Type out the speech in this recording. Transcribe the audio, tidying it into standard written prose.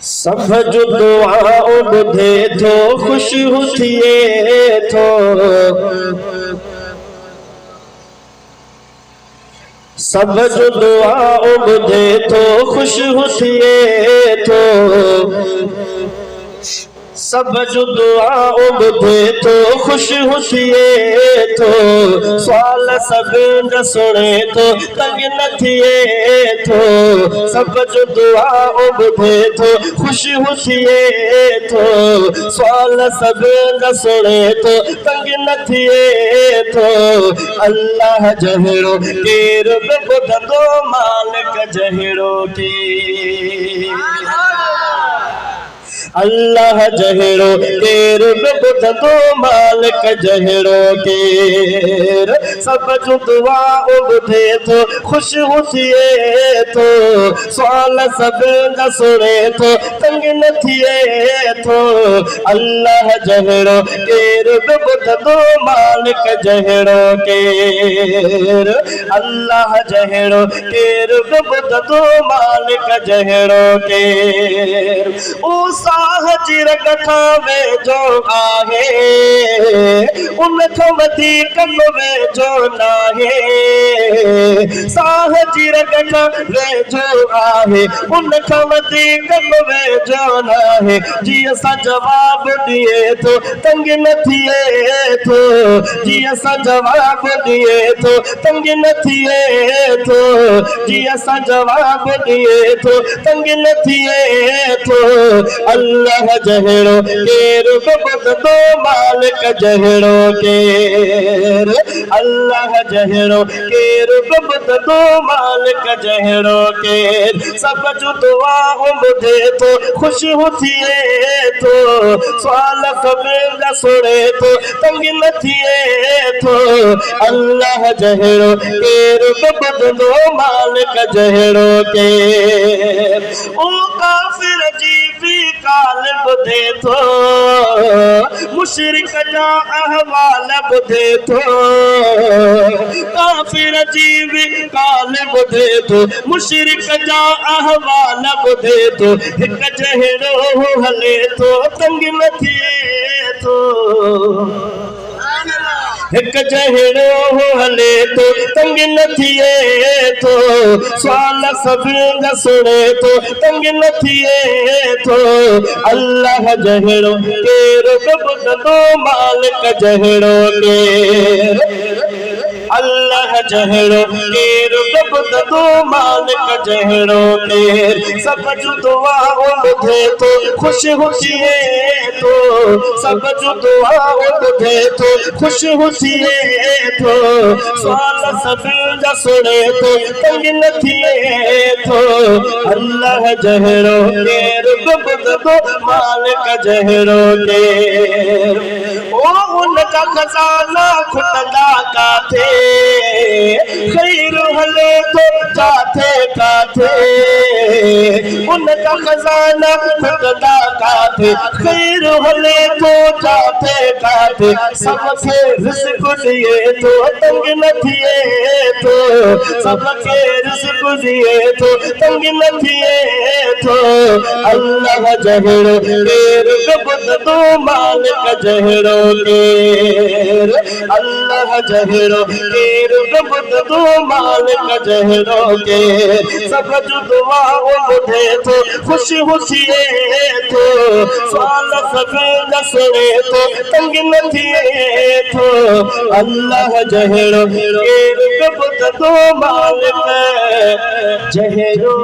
सब जो दुआ ॿुधे थो ख़ुशि थिए थो। सब जो दुआ ॿुधे थो ख़ुशि थिए थो। सब जो दुआ ॿुधे थो ख़ुशि थिए थो। सुवाल सभिनि जा सुणे थो तंग न थिए थो। सब जो दुआ ॿुधे थो ख़ुशि थिए थो। सुवाल सभिनि जा सुणे थो तंग न थिए थो। अल्लाह जहिड़ो केरु बि ॿुधंदो मालिक जहिड़ो केरु। अल्लाह जहिड़ो केरु बि ॿुधंदो मालिक जहिड़ो केरु। सब जो दुआ ॿुधे थो ख़ुशि थिए थो। सुवाल सभिनि जा सुणे थो तंग न थिए थो। अल्लाह जहिड़ो केरु बि ॿुधंदो मालिक जहिड़ो केरु। अल्लाह जहिड़ो केरु बि ॿुधंदो मालिक जहिड़ो केरु। साह जी रग खां वेझो आहे उन खां वधीक वेझो नाहे। साह जी रग खां वेझो आहे उन खां वधीक वेझो नाहे। जीअं सां जवाब ॾिए थो तंग न थिए थो। जीअं सां जवाब ॾिए थो तंग न थिए थो। जीअं सां जवाब ॾिए थो तंग न थिए थो। अल्लाह जहिड़ो केरु बि ॿुधंदो मालिक जहिड़ो केरु। अल्लाह जहिड़ो केरु बि ॿुधंदो मालिक जहिड़ो केरु। सब जो दुआ ॿुधे थो ख़ुशि थिए थो। सुवाल सभिनि जा सुणे थो तंग न थिए थो। अल्लाह जहिड़ो केरु बि ॿुधंदो मालिक जहिड़ो केरु। ओ काफ़िर जी काल ॿुधे थो मुशरिक जा अहवाल ॿुधे थो। काफ़िर जी बि काल ॿुधे थो मुशरिक जा अहवाल ॿुधे थो। हिक जहिड़ो हले थो तंग न थिए थो। हिक जहिड़ो हले थो तंग न थिए थो। सुवाल सभिनि जा सुणे थो तंग न थिए थो। अल्लाह जहिड़ो केरु बि ॿुधंदो मालिक जहिड़ो केरु। अल्लाह जहिड़ो केरु बि ॿुधंदो मालिक जहिड़ो केरु। सब जो दुआ ॿुधे थो ख़ुशि थिए थो। सब जो दुआ ॿुधे थो ख़ुशि थिए थो। सुवाल सभिनि जा सुणे थो तंग न थिए थो। अल्लाह जहिड़ो केरु बि ॿुधंदो मालिक जहिड़ो केरु। ओ उनजा खज़ाना खुटंदा काथे ख़ैर हले थो काथे काथे। उनजा खज़ाना खुटंदा काथे ख़ैर हले थो काथे काथे। सबखे रिज़्क़ ॾिए थो तंग न थिए थो। सबखे रिज़्क़ ॾिए थो तंग न थिए थो। अल्लाह जहिड़ो केरु बि ॿुधंदो मालिक जहिड़ो केरु। अल्लाह जहिड़ो केरु बि ॿुधंदो मालिक जहिड़ो केरु। सब जो दुआ ॿुधे थो ख़ुशि थिए थो। सुवाल सभिनि जा सुणे थो तंग न थिए थो। अल्लाह जहिड़ो केरु बि ॿुधंदो मालिक जहिड़ो